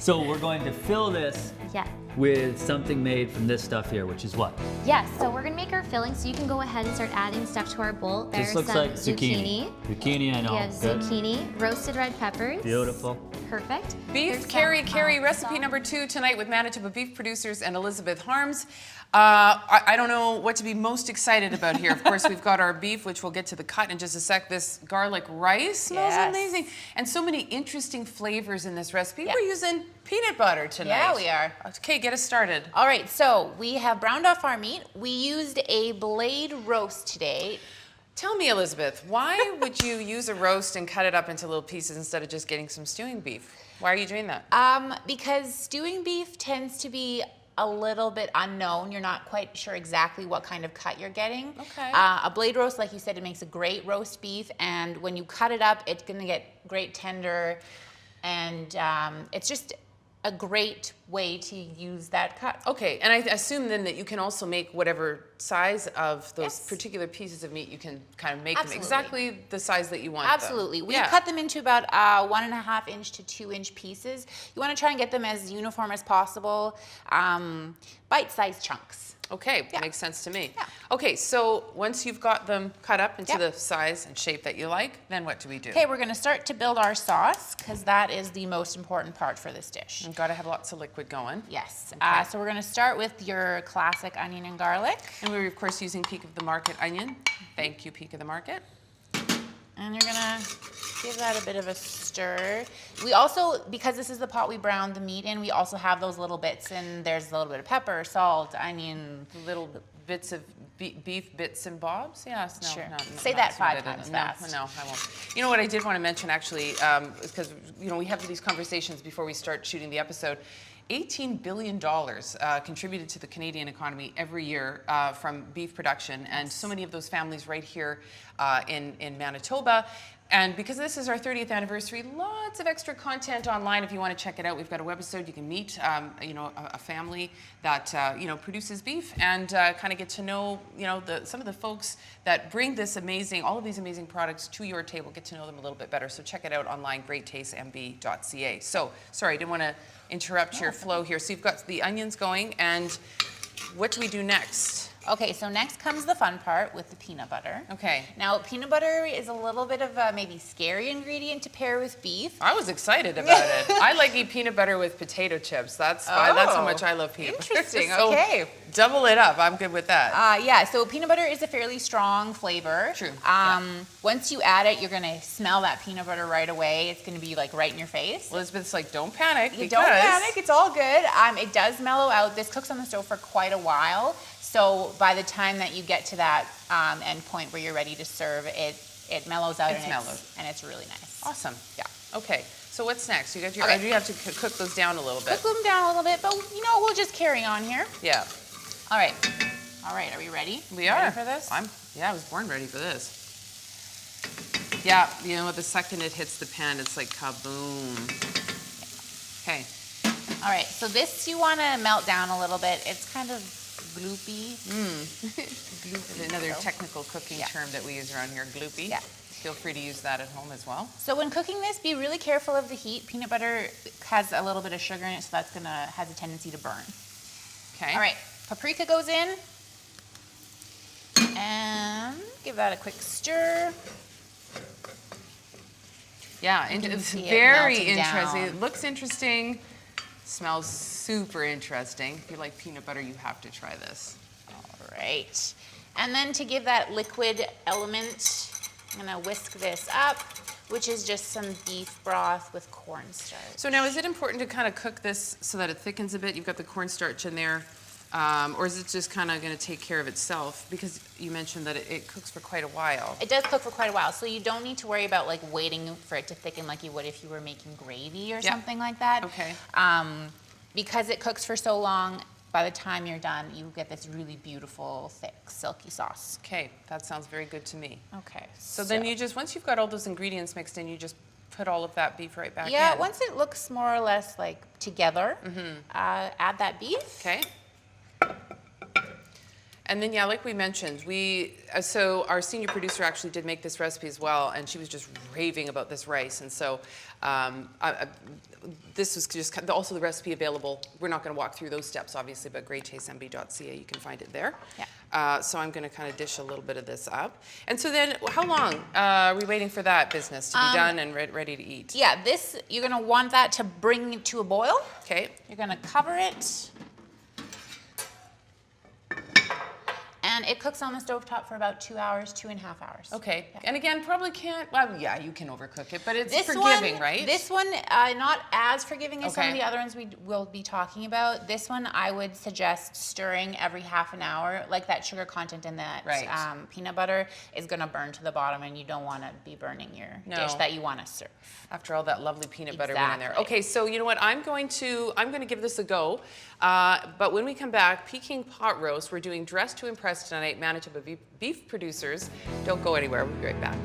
So we're going to fill this with something made from this stuff here, which is what? Yes, so we're gonna make our filling, so you can go ahead and start adding stuff to our bowl. This looks like zucchini. Zucchini, I know. We have Good. zucchini, roasted red peppers. Beautiful. Perfect. Beef Kare Kare recipe number 2 tonight with Manitoba beef producers and Elizabeth Harms. I don't know what to be most excited about here. Of course, we've got our beef, which we'll get to the cut in just a sec. This garlic rice smells amazing. And so many interesting flavors in this recipe. We're using peanut butter tonight. Yeah, we are. Okay, get us started. All right, so we have browned off our meat. We used a blade roast today. Tell me, Elizabeth, why would you use a roast and cut it up into little pieces instead of just getting some stewing beef? Why are you doing that? Because stewing beef tends to be a little bit unknown. You're not quite sure exactly what kind of cut you're getting. Okay. A blade roast, like you said, it makes a great roast beef, and when you cut it up, it's gonna get great tender, and it's just a great way to use that cut. Okay, and I assume then that you can also make whatever size of those particular pieces of meat, you can kind of make them exactly the size that you want Absolutely. them. We cut them into about 1.5 inch to 2 inch pieces. You want to try and get them as uniform as possible, bite-sized chunks. Okay, makes sense to me. Yeah. Okay, so once you've got them cut up into the size and shape that you like, then what do we do? Okay, we're gonna start to build our sauce, because that is the most important part for this dish. You've got to have lots of liquid going. Yes, so we're gonna start with your classic onion and garlic. And we're of course using Peak of the Market onion. Thank you, Peak of the Market. And you're gonna give that a bit of a stir. We also, because this is the pot we browned the meat in, we also have those little bits, and there's a little bit of pepper, salt, onion. Little bits of beef bits and bobs? Yes, no, Sure. not, Say not that so 5 good. times fast. No, I won't. You know what I did want to mention actually, because we have these conversations before we start shooting the episode. $18 billion contributed to the Canadian economy every year from beef production, and so many of those families right here in Manitoba. And because this is our 30th anniversary, lots of extra content online if you want to check it out. We've got a webisode. You can meet, a family that, produces beef and kind of get to know, some of the folks that bring all of these amazing products to your table, get to know them a little bit better. So check it out online, greattastemb.ca. So, sorry, I didn't want to interrupt your flow here. So you've got the onions going, and what do we do next? Okay, so next comes the fun part with the peanut butter. Okay. Now, peanut butter is a little bit of a maybe scary ingredient to pair with beef. I was excited about it. I like eat peanut butter with potato chips. That's how much I love peanut butter. Interesting, So okay. double it up. I'm good with that. So peanut butter is a fairly strong flavor. True. Once you add it, you're gonna smell that peanut butter right away. It's gonna be like right in your face. Elizabeth's like, don't panic. Don't panic, it's all good. It does mellow out. This cooks on the stove for quite a while. So by the time that you get to that end point where you're ready to serve, it mellows out and it's really nice. Awesome. Yeah. Okay. So what's next? You got your. You have to cook those down a little bit. Cook them down a little bit, but we'll just carry on here. Yeah. All right. Are we ready? We are. Ready for this? I was born ready for this. Yeah. You know, the second it hits the pan, it's like kaboom. Okay. All right. So this you want to melt down a little bit. It's kind of gloopy. Gloopy. Another technical cooking term that we use around here, gloopy. Yeah. Feel free to use that at home as well. So when cooking this, be really careful of the heat. Peanut butter has a little bit of sugar in it, so that's has a tendency to burn. Okay. All right. Paprika goes in. And give that a quick stir. Yeah, and it's very interesting. It looks interesting. Smells super interesting. If you like peanut butter, you have to try this. All right. And then to give that liquid element, I'm gonna whisk this up, which is just some beef broth with cornstarch. So now, is it important to kind of cook this so that it thickens a bit? You've got the cornstarch in there. Or is it just kind of going to take care of itself? Because you mentioned that it cooks for quite a while. It does cook for quite a while, so you don't need to worry about like waiting for it to thicken like you would if you were making gravy or something like that. Okay. Because it cooks for so long, by the time you're done, you get this really beautiful, thick, silky sauce. Okay, that sounds very good to me. Okay. So then you just, once you've got all those ingredients mixed in, you just put all of that beef right back in? Yeah, once it looks more or less like together, add that beef. Okay. And then, yeah, like we mentioned, so our senior producer actually did make this recipe as well, and she was just raving about this rice. And so this was just also the recipe available. We're not going to walk through those steps, obviously, but greattastemb.ca, you can find it there. Yeah. So I'm going to kind of dish a little bit of this up. And so then, how long are we waiting for that business to be done and ready to eat? Yeah, you're going to want that to bring it to a boil. Okay. You're going to cover it. And it cooks on the stovetop for about 2 hours, 2.5 hours. Okay. Yeah. And again, probably can't, well, yeah, you can overcook it, but it's forgiving, right? This one, not as forgiving as some of the other ones we will be talking about. This one, I would suggest stirring every half an hour. Like that sugar content in that peanut butter is going to burn to the bottom, and you don't want to be burning your dish that you want to serve. After all that lovely peanut butter went in there. Okay, so you know what? I'm going to give this a go. But when we come back, Peking pot roast. We're doing Dress to Impress tonight. Manitoba beef producers. Don't go anywhere. We'll be right back.